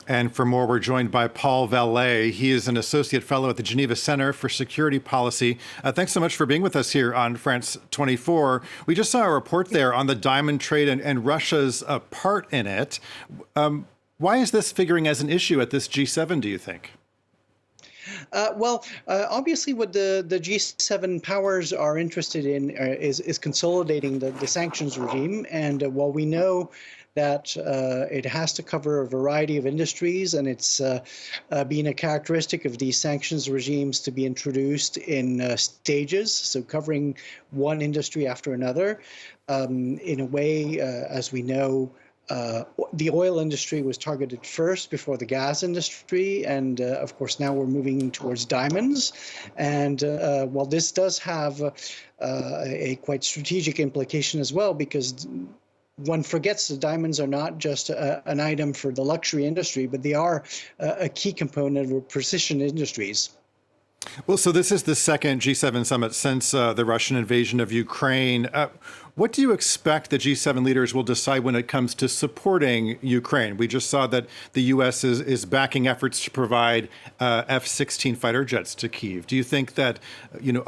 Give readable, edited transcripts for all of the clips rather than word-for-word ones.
And for more, we're joined by Paul Vallet. He is an associate fellow at the Geneva Centre for Security Policy. Thanks so much for being with us here on France 24. We just saw a report there on the diamond trade and Russia's part in it. Why is this figuring as an issue at this G7, do you think? Obviously, what the G7 powers are interested in is consolidating the sanctions regime. And while we know that it has to cover a variety of industries, and it's been a characteristic of these sanctions regimes to be introduced in stages, so covering one industry after another. In a way, as we know, the oil industry was targeted first before the gas industry, and of course now we're moving towards diamonds. And while this does have a quite strategic implication as well, because one forgets that diamonds are not just an item for the luxury industry, but they are a key component of precision industries. Well, so this is the second G7 summit since the Russian invasion of Ukraine. What do you expect the G7 leaders will decide when it comes to supporting Ukraine? We just saw that the U.S. is backing efforts to provide F-16 fighter jets to Kyiv. Do you think that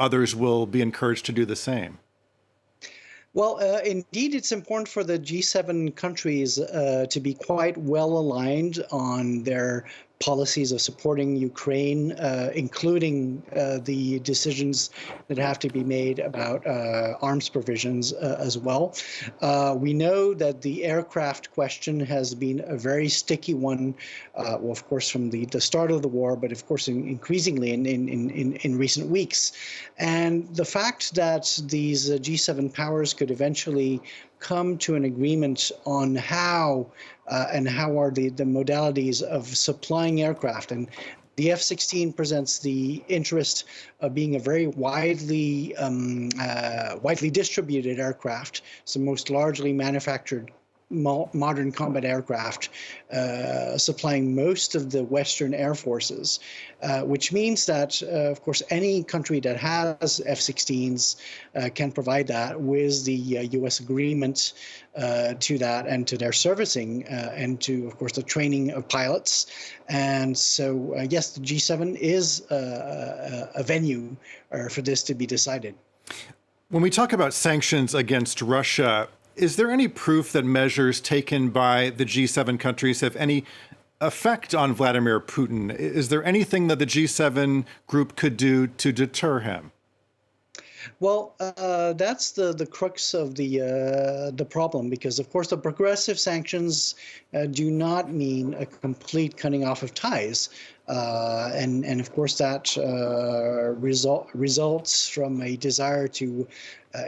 others will be encouraged to do the same? Well, indeed, it's important for the G7 countries to be quite well aligned on their policies of supporting Ukraine, including the decisions that have to be made about arms provisions as well. We know that the aircraft question has been a very sticky one, well, of course, from the start of the war, but of course, increasingly in recent weeks. And the fact that these G7 powers could eventually come to an agreement on how are the modalities of supplying aircraft. And the F-16 presents the interest of being a very widely distributed aircraft, so most largely manufactured modern combat aircraft, supplying most of the Western air forces, which means that, of course, any country that has F-16s can provide that with the U.S. agreement to that and to their servicing and to, of course, the training of pilots. And so, yes, the G7 is a venue for this to be decided. When we talk about sanctions against Russia, is there any proof that measures taken by the G7 countries have any effect on Vladimir Putin? Is there anything that the G7 group could do to deter him? Well, that's the crux of the problem, because, of course, the progressive sanctions do not mean a complete cutting off of ties. And of course, that results from a desire to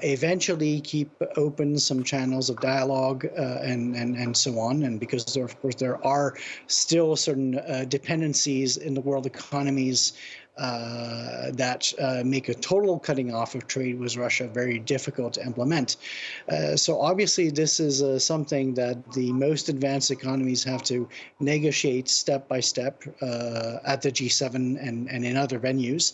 eventually keep open some channels of dialogue and so on. And because, of course, there are still certain dependencies in the world economies that make a total cutting off of trade with Russia very difficult to implement. So obviously, this is something that the most advanced economies have to negotiate step by step at the G7 and in other venues.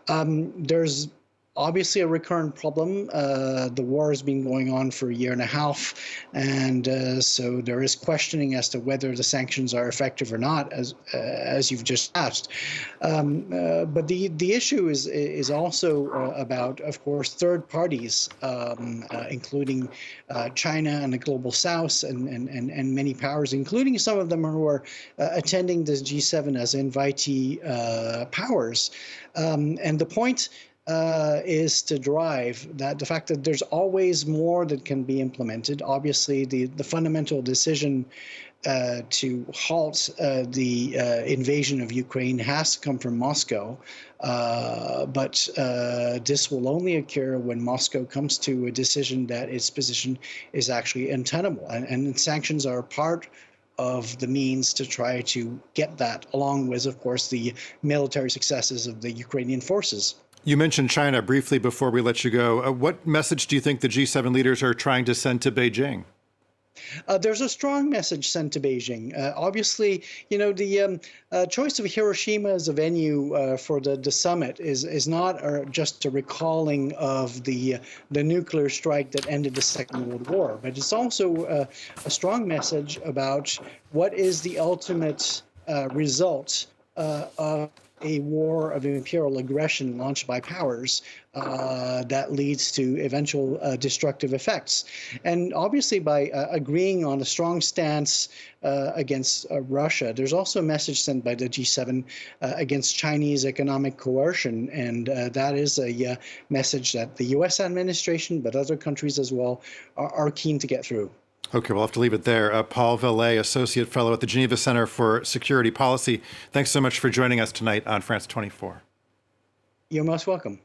There's obviously a recurrent problem. The war has been going on for a year and a half, and so there is questioning as to whether the sanctions are effective or not, as you've just asked. But the issue is also about, of course, third parties, including China and the global South and many powers, including some of them who are attending this G7 as invitee powers. And the point is to drive that the fact that there's always more that can be implemented. Obviously, the fundamental decision to halt the invasion of Ukraine has to come from Moscow, but this will only occur when Moscow comes to a decision that its position is actually untenable, and sanctions are part of the means to try to get that, along with, of course, the military successes of the Ukrainian forces. You mentioned China briefly before we let you go. What message do you think the G7 leaders are trying to send to Beijing? There's a strong message sent to Beijing. Obviously, the choice of Hiroshima as a venue for the summit is not just a recalling of the nuclear strike that ended the Second World War, but it's also a strong message about what is the ultimate result of a war of imperial aggression launched by powers that leads to eventual destructive effects. And obviously, by agreeing on a strong stance against Russia, there's also a message sent by the G7 against Chinese economic coercion. And that is a message that the US administration, but other countries as well, are keen to get through. Okay, we'll have to leave it there. Paul Vallet, Associate Fellow at the Geneva Centre for Security Policy. Thanks so much for joining us tonight on France 24. You're most welcome.